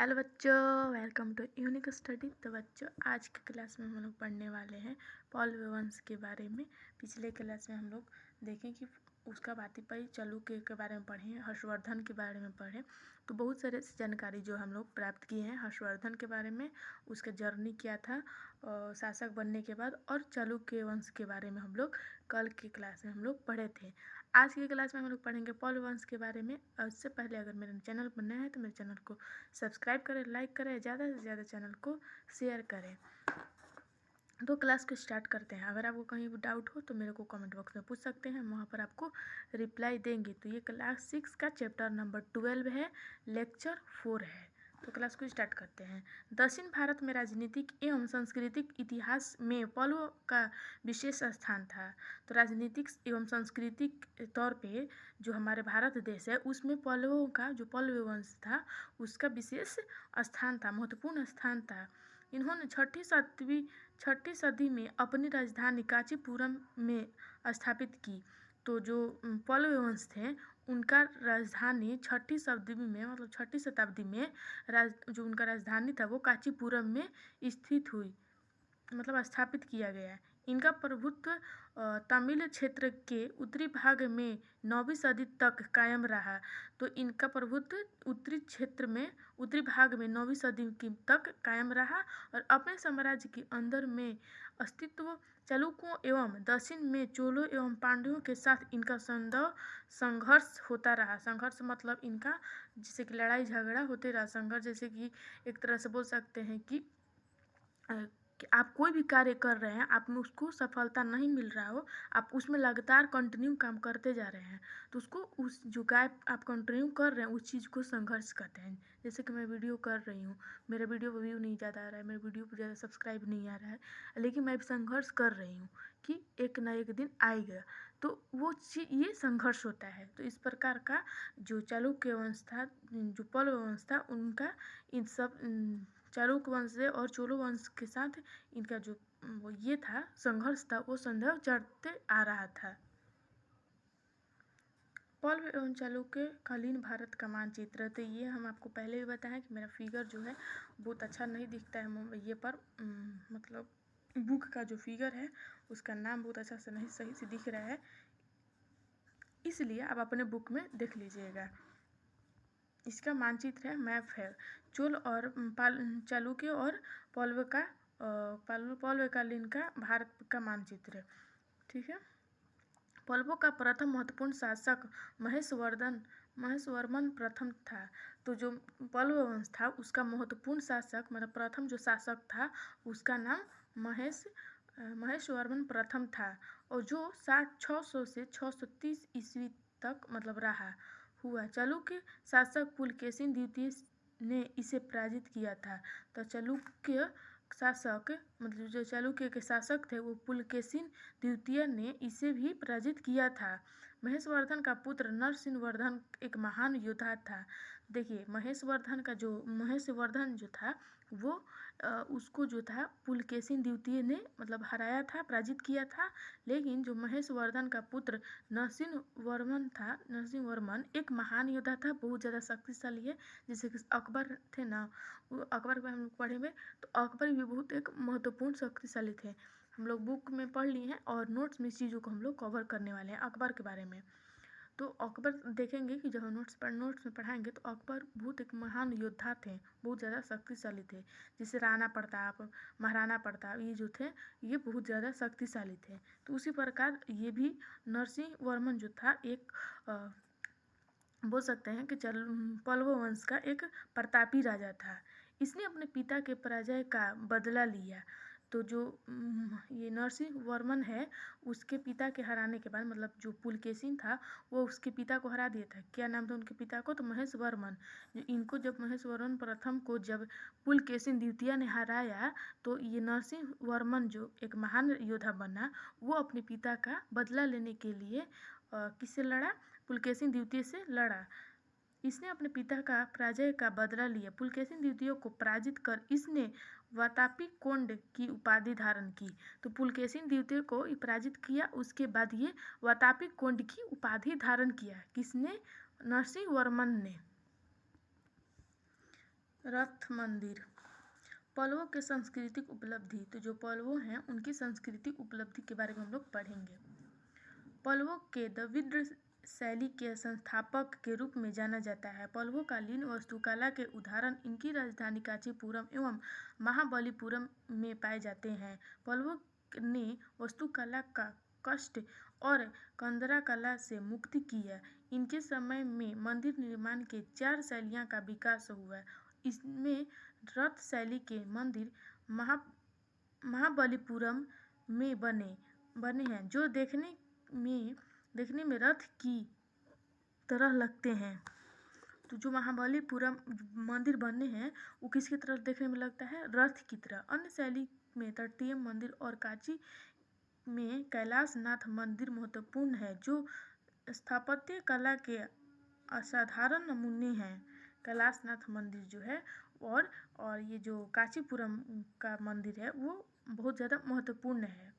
Hello बच्चों, welcome to unique study. तो बच्चों, आज की क्लास में हम लोग पढ़ने वाले हैं पॉल वंश के बारे में। पिछले क्लास में हम लोग देखें कि उसका वातिपई चालुक्य के बारे में पढ़े, हर्षवर्धन के बारे में पढ़े। तो बहुत सारे ऐसी जानकारी जो हम लोग प्राप्त किए हैं हर्षवर्धन के बारे में, उसका जर्नी क्या था शासक बनने के बाद, और चालुक्य वंश के बारे में हम लोग कल की क्लास में हम लोग पढ़े थे। आज की क्लास में हम लोग पढ़ेंगे पॉल वंश के बारे में। उससे पहले अगर मेरे चैनल पर नए हैं तो मेरे चैनल को सब्सक्राइब करें, लाइक करें, ज़्यादा से ज़्यादा चैनल को शेयर करें। तो क्लास को स्टार्ट करते हैं। अगर आपको कहीं डाउट हो तो मेरे को कमेंट बॉक्स में पूछ सकते हैं, वहाँ पर आपको रिप्लाई देंगे। तो ये क्लास 6 का चैप्टर नंबर 12 है, लेक्चर 4 है। तो क्लास को स्टार्ट करते हैं। दक्षिण भारत में राजनीतिक एवं सांस्कृतिक इतिहास में पल्लव का विशेष स्थान था। तो राजनीतिक एवं सांस्कृतिक तौर पे जो हमारे भारत देश है उसमें पल्लवों का, जो पल्लव वंश था, उसका विशेष स्थान था, महत्वपूर्ण स्थान था। इन्होंने छठी सदी में अपनी राजधानी कांचीपुरम में स्थापित की। तो जो पल्लव वंश थे उनका राजधानी छठी शताब्दी में, मतलब छठी शताब्दी में जो उनका राजधानी था वो कांचीपुरम में स्थित हुई, मतलब स्थापित किया गया। इनका प्रभुत्व तमिल क्षेत्र के उत्तरी भाग में 9वीं सदी तक कायम रहा। तो इनका प्रभुत्व उत्तरी भाग में 9वीं सदी तक कायम रहा और अपने साम्राज्य के अंदर में अस्तित्व चालुक्यों एवं दक्षिण में चोलों एवं पांड्यों के साथ इनका संघर्ष होता रहा। संघर्ष मतलब इनका जैसे कि लड़ाई झगड़ा होते रहा। संघर्ष जैसे कि एक तरह से बोल सकते हैं कि आप कोई भी कार्य कर रहे हैं, आप में उसको सफलता नहीं मिल रहा हो, आप उसमें लगातार कंटिन्यू काम करते जा रहे हैं, तो उसको उस जो कार्य आप कंटिन्यू कर रहे हैं उस चीज़ को संघर्ष कहते हैं। जैसे कि मैं वीडियो कर रही हूँ, मेरा वीडियो व्यू नहीं ज़्यादा आ रहा है, मेरे वीडियो पर ज़्यादा सब्सक्राइब नहीं आ रहा है, लेकिन मैं संघर्ष कर रही हूँ कि एक ना एक दिन आएगा। तो वो चीज़, ये संघर्ष होता है। तो इस प्रकार का जो चालुक्य वंश था, जो पल्लव वंश था, उनका इन सब चालुक्य वंश से और चोलो वंश के साथ इनका जो वो ये था संघर्ष था, वो संदेह चढ़ते आ रहा था। पल्लव एवं चालुक्य कालीन भारत का मानचित्र। तो ये हम आपको पहले भी बताया कि मेरा फिगर जो है बहुत अच्छा नहीं दिखता है ये पर, मतलब बुक का जो फिगर है उसका नाम बहुत अच्छा से नहीं सही से दिख रहा है, इसलिए आप अपने बुक में देख लीजिएगा। इसका मानचित्र है, मैप है। चोल और चालुक्य और पल्लवकालीन का भारत का मानचित्र है, ठीक है। पल्लवों का प्रथम महत्वपूर्ण शासक महेशवर्मन प्रथम था। तो जो पल्लव वंश था उसका महत्वपूर्ण शासक, मतलब प्रथम जो शासक था उसका नाम महेशवर्मन प्रथम था, और जो 600 से 630 ईस्वी तक मतलब रहा हुआ। चालुक्य शासक पुलकेशिन द्वितीय ने इसे पराजित किया था। तो चालुक्य शासक, मतलब जो चालुक्य के शासक थे वो पुलकेशिन द्वितीय ने इसे भी पराजित किया था। महेशवर्धन का पुत्र नरसिंहवर्धन एक महान योद्धा था। देखिए, महेशवर्धन जो था वो उसको जो था पुलकेशिन द्वितीय ने मतलब हराया था, पराजित किया था। लेकिन जो महेशवर्धन का पुत्र नरसिंहवर्मन एक महान योद्धा था, बहुत ज़्यादा शक्तिशाली है। जैसे कि अकबर थे ना, वो अकबर को हम लोग पढ़ेंगे, तो अकबर भी बहुत एक महत्वपूर्ण शक्तिशाली थे। हम लोग बुक में पढ़ लिए हैं और नोट्स में इस चीज़ों को हम लोग कवर करने वाले हैं अकबर के बारे में। तो अकबर देखेंगे कि जब हम नोट्स में पढ़ाएंगे तो अकबर बहुत एक महान योद्धा थे, बहुत ज़्यादा शक्तिशाली थे। जैसे राणा प्रताप, महाराणा प्रताप, ये जो थे ये बहुत ज़्यादा शक्तिशाली थे। तो उसी प्रकार ये भी नरसिंहवर्मन जो था एक बोल सकते हैं कि पल्लव वंश का एक प्रतापी राजा था। इसने अपने पिता के पराजय का बदला लिया। तो जो ये नरसिंहवर्मन है, उसके पिता के हराने के बाद, मतलब जो पुलकेशिन था वो उसके पिता को हरा दिया था। क्या नाम था उनके पिता को? तो महेशवर्मन। इनको जब महेशवर्मन प्रथम को जब पुलकेशिन द्वितीय ने हराया, तो ये नरसिंहवर्मन जो एक महान योद्धा बना, वो अपने पिता का बदला लेने के लिए किससे लड़ा? पुलकेशिन द्वितीय से लड़ा। इसने अपने पिता का पराजय का बदला लिया। पुलकेशिन द्वितीय को पराजित कर इसने वातापी कोंड की उपाधि धारण की। तो पुलकेशिन द्वितीय को पराजित किया, उसके बाद ये वातापी कोंड की उपाधि धारण किया। किसने? नरसिंहवर्मन ने। रथ मंदिर। पल्लवों के सांस्कृतिक उपलब्धि। तो जो पल्लव हैं उनकी सांस्कृतिक उपलब्धि के बारे में हम लोग पढ़ेंगे। पल्लवों के द्रविड़ शैली के संस्थापक के रूप में जाना जाता है। पल्लवकालीन वास्तुकला के उदाहरण इनकी राजधानी कांचीपुरम एवं महाबलीपुरम में पाए जाते हैं। पल्लवों ने वास्तुकला का कष्ट और कंदरा कला से मुक्ति की है। इनके समय में मंदिर निर्माण के 4 शैलियाँ का विकास हुआ। इसमें रथ शैली के मंदिर महाबलीपुरम में बने हैं, जो देखने में रथ की तरह लगते हैं। तो जो महाबलीपुरम मंदिर बने हैं वो किसकी तरह देखने में लगता है? रथ की तरह। अन्य शैली में तटीय मंदिर और कांची में कैलाशनाथ मंदिर महत्वपूर्ण है, जो स्थापत्य कला के असाधारण नमूने हैं। कैलाशनाथ मंदिर जो है और ये जो कांचीपुरम का मंदिर है वो बहुत ज़्यादा महत्वपूर्ण है।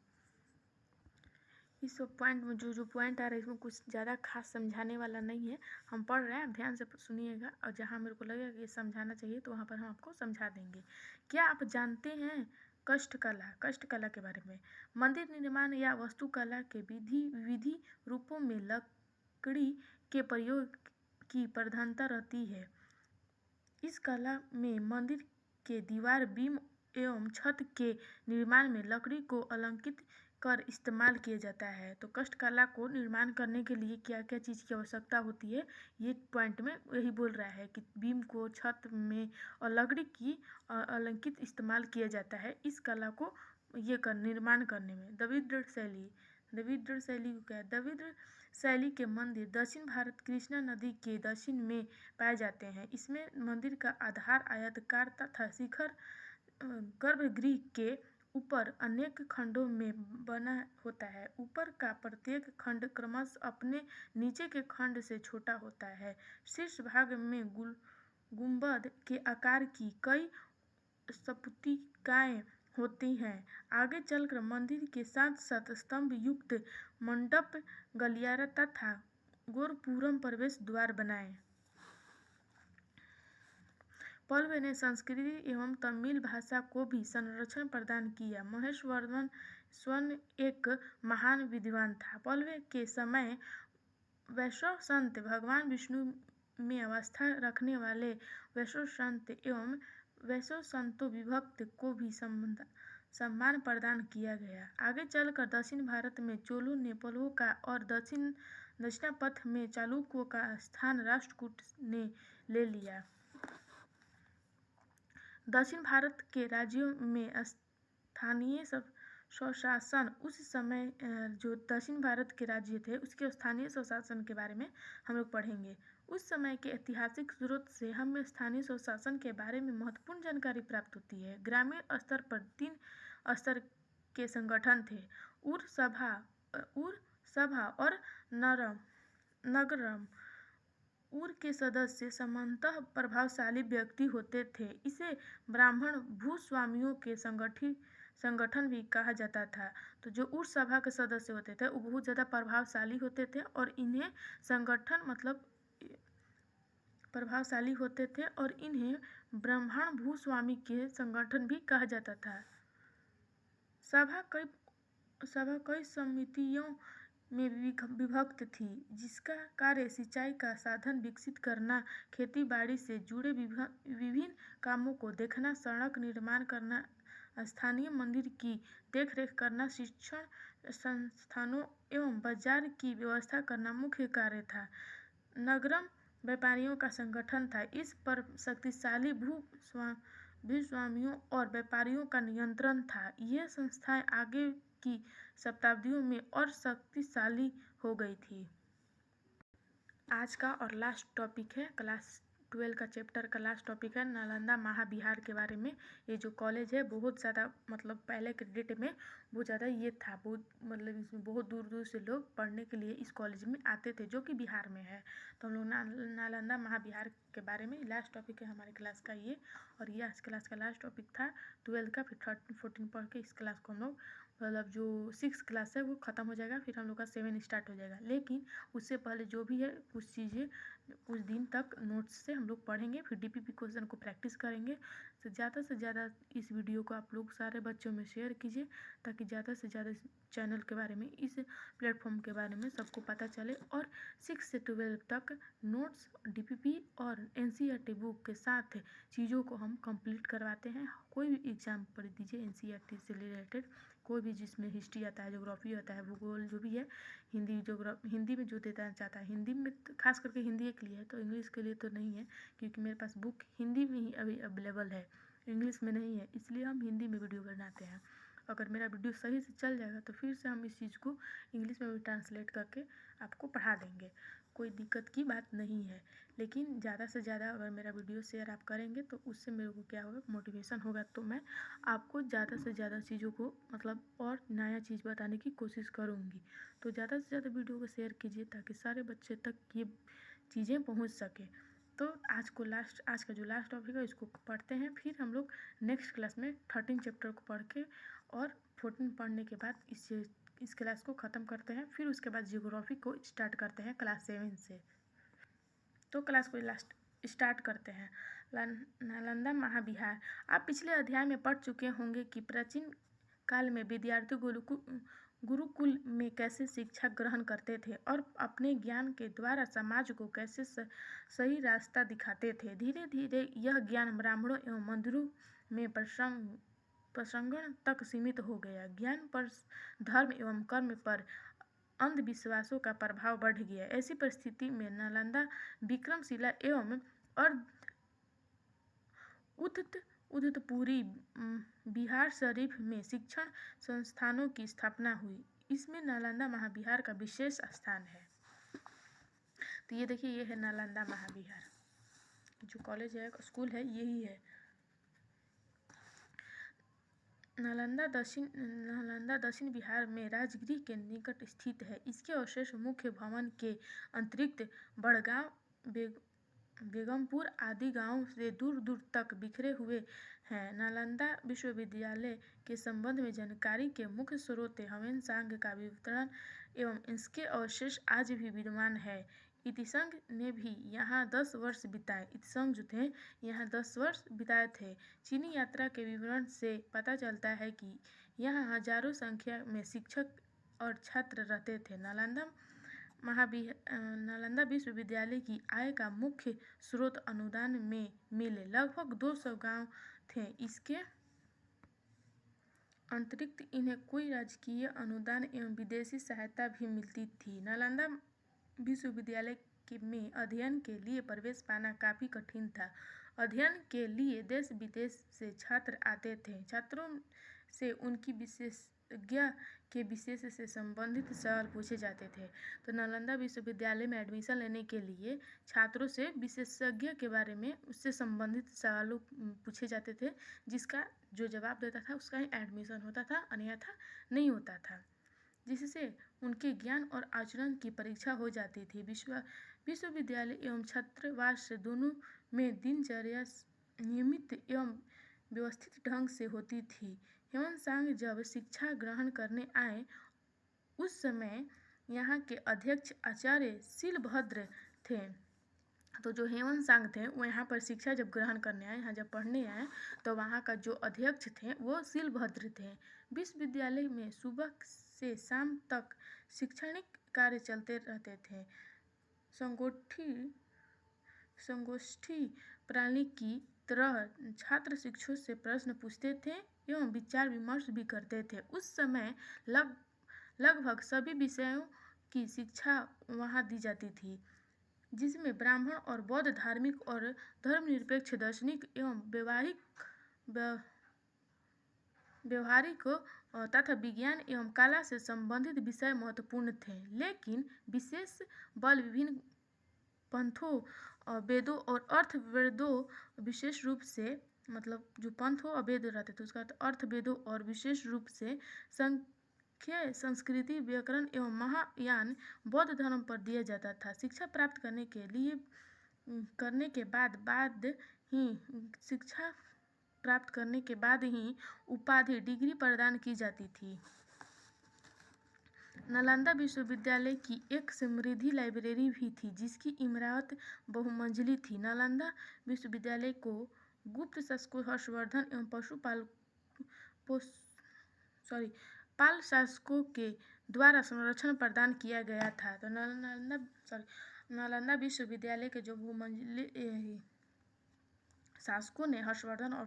इस पॉइंट में जो पॉइंट आ रहा है इसमें कुछ ज़्यादा खास समझाने वाला नहीं है। हम पढ़ रहे हैं, ध्यान से सुनिएगा और जहाँ मेरे को लगेगा कि समझाना चाहिए तो वहाँ पर हम आपको समझा देंगे। क्या आप जानते हैं कष्टकला के बारे में? मंदिर निर्माण या वास्तुकला के विधि रूपों में लकड़ी के प्रयोग की प्रधानता रहती है। इस कला में मंदिर के दीवार, बीम एवं छत के निर्माण में लकड़ी को अलंकृत कर इस्तेमाल किया जाता है। तो कष्टकला को निर्माण करने के लिए क्या क्या चीज़ की आवश्यकता होती है, ये पॉइंट में यही बोल रहा है कि बीम को छत में और लकड़ी की अलंकृत इस्तेमाल किया जाता है इस कला को निर्माण करने में। द्रविड़ शैली क्या है? द्रविड़ शैली के मंदिर दक्षिण भारत कृष्णा नदी के दक्षिण में पाए जाते हैं। इसमें मंदिर का आधार आयताकार तथा शिखर गर्भगृह के ऊपर अनेक खंडों में बना होता है। ऊपर का प्रत्येक खंड क्रमशः अपने नीचे के खंड से छोटा होता है। शीर्ष भाग में गुंबद के आकार की कई स्फटिकाएं होती हैं। आगे चलकर मंदिर के साथ साथ स्तंभ युक्त मंडप, गलियारा तथा गोपुरम प्रवेश द्वार बनाए। पल्लव ने संस्कृत एवं तमिल भाषा को भी संरक्षण प्रदान किया। महेश्वरवर्मन स्वयं एक महान विद्वान था। पल्लव के समय वैष्णव संत भगवान विष्णु में आस्था रखने वाले वैष्णव संत एवं वैष्णव संतों विभक्त को भी सम्मान प्रदान किया गया। आगे चलकर दक्षिण भारत में चोलों ने पल्लवों का और दक्षिणापथ में चालुक्यों का स्थान राष्ट्रकूट ने ले लिया। दक्षिण भारत के राज्यों में स्थानीय स्वशासन। उस समय जो दक्षिण भारत के राज्य थे उसके स्थानीय स्वशासन के बारे में हम लोग पढ़ेंगे। उस समय के ऐतिहासिक स्रोत से हमें स्थानीय स्वशासन के बारे में महत्वपूर्ण जानकारी प्राप्त होती है। ग्रामीण स्तर पर 3 स्तर के संगठन थे: उर सभा और नगरम। उर के सदस्य सामान्यतः प्रभावशाली व्यक्ति होते थे। इसे ब्राह्मण भूस्वामियों के संगठन भी कहा जाता था। तो जो उर सभा के सदस्य होते थे वो बहुत ज़्यादा प्रभावशाली होते थे और इन्हें ब्राह्मण भूस्वामी के संगठन भी कहा जाता था। सभा कई समितियों में विभक्त थी, जिसका कार्य सिंचाई का साधन विकसित करना, खेती बाड़ी से जुड़े विभिन्न कामों को देखना, सड़क निर्माण करना, स्थानीय मंदिर की देखरेख करना, शिक्षण संस्थानों एवं बाजार की व्यवस्था करना मुख्य कार्य था। नगरम व्यापारियों का संगठन था। इस पर शक्तिशाली भूस्वामियों और व्यापारियों का नियंत्रण था। यह संस्थाएं आगे की शताब्दियों में और शक्तिशाली हो गई थी। आज का और लास्ट टॉपिक है क्लास 12 का चैप्टर का लास्ट टॉपिक है नालंदा महाविहार के बारे में। ये जो कॉलेज है बहुत ज़्यादा पहले के डेट में बहुत ज़्यादा ये था, इसमें बहुत दूर दूर से लोग पढ़ने के लिए इस कॉलेज में आते थे, जो कि बिहार में है। तो हम लोग नालंदा महाविहार के बारे में लास्ट टॉपिक है हमारे क्लास का ये, और ये आज क्लास का लास्ट टॉपिक था 12 का। फिर 13 14 पढ़ के इस क्लास को हम लोग जो 6 क्लास है वो ख़त्म हो जाएगा, फिर हम लोग का 7 स्टार्ट हो जाएगा। लेकिन उससे पहले जो भी है कुछ चीज़ें कुछ दिन तक नोट्स से हम लोग पढ़ेंगे, फिर DPP क्वेश्चन को प्रैक्टिस करेंगे। तो ज़्यादा से ज़्यादा इस वीडियो को आप लोग सारे बच्चों में शेयर कीजिए, ताकि ज़्यादा से ज़्यादा इस चैनल के बारे में, इस प्लेटफॉर्म के बारे में सबको पता चले। और 6 से 12 तक नोट्स, DPP और NCERT बुक के साथ चीज़ों को हम कंप्लीट करवाते हैं। कोई भी एग्ज़ाम पर दीजिए NCERT से रिलेटेड, कोई भी जिसमें हिस्ट्री आता है, ज्योग्राफी आता है, भूगोल जो भी है, हिंदी में जो देना चाहता है, हिंदी में खास करके हिंदी के लिए है, तो इंग्लिश के लिए तो नहीं है, क्योंकि मेरे पास बुक हिंदी में ही अभी अवेलेबल है, इंग्लिश में नहीं है, इसलिए हम हिंदी में वीडियो बनाते हैं। अगर मेरा वीडियो सही से चल जाएगा तो फिर से हम इस चीज़ को इंग्लिश में भी ट्रांसलेट करके आपको पढ़ा देंगे, कोई दिक्कत की बात नहीं है। लेकिन ज़्यादा से ज़्यादा अगर मेरा वीडियो शेयर आप करेंगे तो उससे मेरे को क्या होगा, मोटिवेशन होगा, तो मैं आपको ज़्यादा से ज़्यादा चीज़ों को मतलब और नया चीज़ बताने की कोशिश करूँगी। तो ज़्यादा से ज़्यादा वीडियो को शेयर कीजिए, ताकि सारे बच्चे तक ये चीज़ें पहुँच सके। तो आज का जो लास्ट टॉपिक है इसको पढ़ते हैं, फिर हम लोग नेक्स्ट क्लास में 13 चैप्टर को पढ़ के और 14 पढ़ने के बाद इस क्लास को ख़त्म करते हैं। फिर उसके बाद जियोग्राफी को स्टार्ट करते हैं क्लास 7 से। तो क्लास को लास्ट स्टार्ट करते हैं। नालंदा महाविहार। आप पिछले अध्याय में पढ़ चुके होंगे कि प्राचीन काल में विद्यार्थी गुरुकुल में कैसे शिक्षा ग्रहण करते थे और अपने ज्ञान के द्वारा समाज को कैसे सही रास्ता दिखाते थे। धीरे धीरे यह ज्ञान ब्राह्मणों एवं मंदिरों में प्रसंगण तक सीमित हो गया। ज्ञान पर धर्म एवं कर्म पर अंधविश्वासों का प्रभाव बढ़ गया। ऐसी परिस्थिति में नालंदा, विक्रमशिला एवं उदतपुरी बिहार शरीफ में शिक्षण संस्थानों की स्थापना हुई। इसमें नालंदा महाविहार का विशेष स्थान है। तो ये देखिए, ये है नालंदा महाविहार, जो कॉलेज है, स्कूल है, यही है। नालंदा दक्षिण बिहार में राजगीर के निकट स्थित है। इसके अवशेष मुख्य भवन के अतिरिक्त बड़गांव, बेगमपुर आदि गांवों से दूर दूर तक बिखरे हुए हैं। नालंदा विश्वविद्यालय के संबंध में जानकारी के मुख्य स्रोत ह्वेन-त्सांग का विवरण एवं इसके अवशेष आज भी विद्यमान है। इतिसंघ ने भी यहाँ 10 वर्ष बिताए। इतिसंघ जो थे यहाँ 10 वर्ष बिताए थे। चीनी यात्रा के विवरण से पता चलता है कि यहाँ हजारों संख्या में शिक्षक और छात्र रहते थे। नालंदा विश्वविद्यालय की आय का मुख्य स्रोत अनुदान में मिले लगभग 200 गांव थे। इसके अतिरिक्त इन्हें कोई राजकीय अनुदान एवं विदेशी सहायता भी मिलती थी। नालंदा विश्वविद्यालय में अध्ययन के लिए प्रवेश पाना काफ़ी कठिन था। अध्ययन के लिए देश विदेश से छात्र आते थे। छात्रों से उनकी विशेषज्ञ के विषय से संबंधित सवाल पूछे जाते थे। तो नालंदा विश्वविद्यालय में एडमिशन लेने के लिए छात्रों से विशेषज्ञ के बारे में उससे संबंधित सवालों पूछे जाते थे, जिसका जो जवाब देता था उसका ही एडमिशन होता था, अन्यथा नहीं होता था, जिससे उनके ज्ञान और आचरण की परीक्षा हो जाती थी। विश्वविद्यालय एवं छात्रावास दोनों में दिनचर्या नियमित एवं व्यवस्थित ढंग से होती थी। ह्वेन-त्सांग जब शिक्षा ग्रहण करने आए उस समय यहाँ के अध्यक्ष आचार्य शीलभद्र थे। तो जो ह्वेन-त्सांग थे वो यहाँ पर शिक्षा जब ग्रहण करने आए, यहाँ जब पढ़ने आए, तो वहाँ का जो अध्यक्ष थे वो शीलभद्र थे। विश्वविद्यालय में सुबह से शाम तक शैक्षणिक कार्य चलते रहते थे। संगोष्ठी प्रणाली की तरह छात्र शिक्षकों से प्रश्न पूछते थे एवं विचार विमर्श भी करते थे। उस समय लगभग सभी विषयों की शिक्षा वहाँ दी जाती थी, जिसमें ब्राह्मण और बौद्ध, धार्मिक और धर्मनिरपेक्ष, दार्शनिक एवं व्यवहारिक तथा विज्ञान एवं कला से संबंधित विषय महत्वपूर्ण थे। लेकिन विशेष बल विभिन्न पंथों, वेदों और अर्थवेदों विशेष रूप से, मतलब जो पंथ हो वेद रहते थे उसका अर्थवेदों और विशेष रूप से संख्या, संस्कृति, व्याकरण एवं महायान बौद्ध धर्म पर दिया जाता था। शिक्षा प्राप्त करने के बाद ही उपाधि डिग्री प्रदान की जाती थी। नालंदा विश्वविद्यालय की एक समृद्ध लाइब्रेरी भी थी जिसकी इमारत बहुमंजिली थी। नालंदा विश्वविद्यालय को गुप्त शासकों हर्षवर्धन एवं पाल शासकों के द्वारा संरक्षण प्रदान किया गया था। तो नालंदा विश्वविद्यालय के जो बहुमंजिली शासकों ने हर्षवर्धन और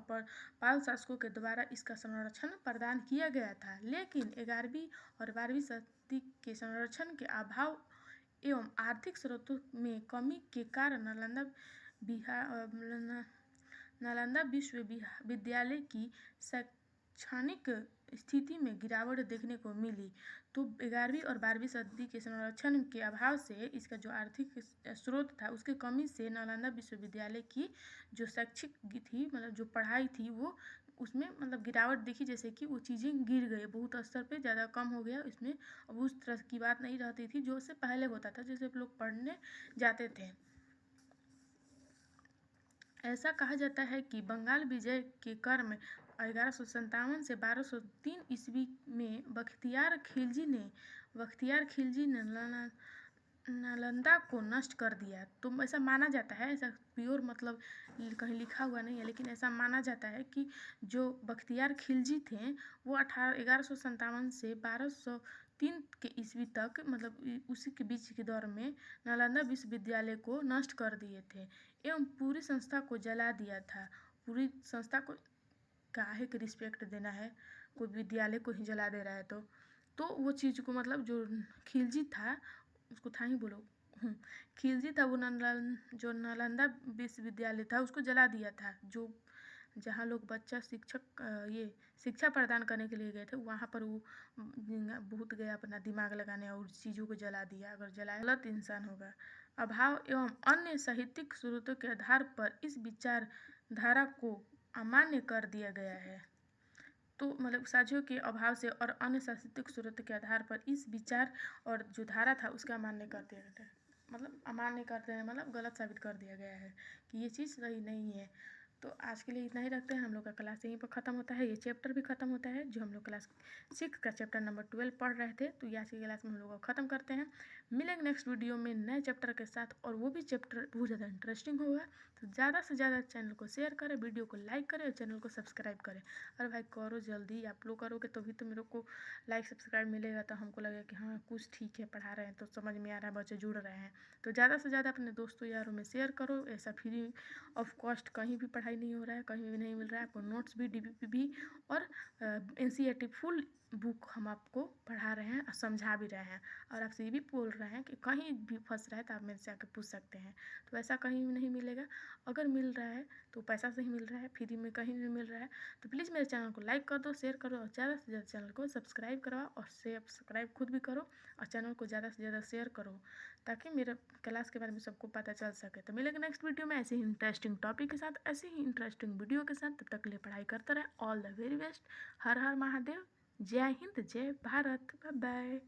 पाल शासकों के द्वारा इसका संरक्षण प्रदान किया गया था, लेकिन 11वीं और 12वीं शताब्दी के संरक्षण के अभाव एवं आर्थिक स्रोतों में कमी के कारण नालंदा विश्वविद्यालय की शैक्षणिक स्थिति में गिरावट देखने को मिली। तो 11वीं और 12वीं शताब्दी के संरक्षण के अभाव से इसका जो आर्थिक स्रोत था उसकी कमी से नालंदा विश्वविद्यालय की जो शैक्षिक थी, मतलब जो पढ़ाई थी, वो उसमें मतलब गिरावट दिखी, जैसे कि वो चीज़ें गिर गई, बहुत स्तर पे ज़्यादा कम हो गया। इसमें अब उस तरह की बात नहीं रहती थी जो उससे पहले होता था, जैसे लोग पढ़ने जाते थे। ऐसा कहा जाता है कि बंगाल विजय के क्रम में 1157 से 1203 ईस्वी में बख्तियार खिलजी ने नालंदा को नष्ट कर दिया। तो ऐसा माना जाता है, ऐसा प्योर मतलब कहीं लिखा हुआ नहीं है, लेकिन ऐसा माना जाता है कि जो बख्तियार खिलजी थे वो 1157 से 1203 के ईस्वी तक, मतलब उसी के बीच के दौर में नालंदा विश्वविद्यालय को नष्ट कर दिए थे एवं पूरी संस्था को जला दिया था। पूरी संस्था को काहे के रिस्पेक्ट देना है, कोई विद्यालय को ही जला दे रहा है तो वो चीज़ को, मतलब जो खिलजी था उसको था ही बोलो खिलजी था, वो जो नालंदा विश्वविद्यालय था उसको जला दिया था। जो जहाँ लोग बच्चा ये शिक्षा प्रदान करने के लिए गए थे, वहाँ पर वो बहुत गया अपना दिमाग लगाने और चीज़ों को जला दिया। अगर जलाया गलत इंसान होगा। अभाव एवं अन्य साहित्यिक स्रोतों के आधार पर इस विचारधारा को अमान्य कर दिया गया है। तो मतलब साझियों के अभाव से और अन्य साहित्यिक स्रोत के आधार पर इस विचार और जो धारा था उसका अमान्य कर दिया गया है। मतलब अमान्य करते हैं, मतलब गलत साबित कर दिया गया है कि ये चीज़ सही नहीं है। तो आज के लिए इतना ही रखते हैं। हम लोग का क्लास यहीं पर ख़त्म होता है, ये चैप्टर भी ख़त्म होता है जो हम लोग क्लास 6 का चैप्टर नंबर 12 पढ़ रहे थे। तो ये आज की क्लास में हम लोग ख़त्म करते हैं। मिलेंगे नेक्स्ट वीडियो में नए चैप्टर के साथ, और वो भी चैप्टर बहुत ज़्यादा इंटरेस्टिंग होगा। तो ज़्यादा से ज़्यादा चैनल को शेयर करें, वीडियो को लाइक करें और चैनल को सब्सक्राइब करें। अरे भाई करो जल्दी, आप लोग करोगे तभी तो मेरे को लाइक सब्सक्राइब मिलेगा, तो हमको लगेगा कि हाँ कुछ ठीक है, पढ़ा रहे हैं तो समझ में आ रहा है, बच्चे जुड़ रहे हैं। तो ज़्यादा से ज़्यादा अपने दोस्तों यारों में शेयर करो। ऐसा फ्री ऑफ कॉस्ट कहीं भी पढ़ाई नहीं हो रहा है, कहीं भी नहीं मिल रहा है आपको। नोट्स भी, DBP भी और NCERT फुल बुक हम आपको पढ़ा रहे हैं और समझा भी रहे हैं। और आपसे ये भी बोल रहे हैं कि कहीं भी फंस रहा है तो आप मेरे से आकर पूछ सकते हैं। तो ऐसा कहीं भी नहीं मिलेगा। अगर मिल रहा है तो पैसा से ही मिल रहा है, फ्री में कहीं नहीं मिल रहा है। तो प्लीज़ मेरे चैनल को लाइक कर दो, शेयर करो और ज़्यादा से ज़्यादा चैनल को सब्सक्राइब करवाओ। और सब्सक्राइब खुद भी करो और चैनल को ज़्यादा से ज़्यादा शेयर करो, ताकि मेरे क्लास के बारे में सबको पता चल सके। तो मिलेंगे नेक्स्ट वीडियो में ऐसे ही इंटरेस्टिंग टॉपिक के साथ, ऐसे ही इंटरेस्टिंग वीडियो के साथ। तब तक के लिए पढ़ाई करते रहे। All the very best. हर हर महादेव। जय हिंद, जय भारत। Bye bye.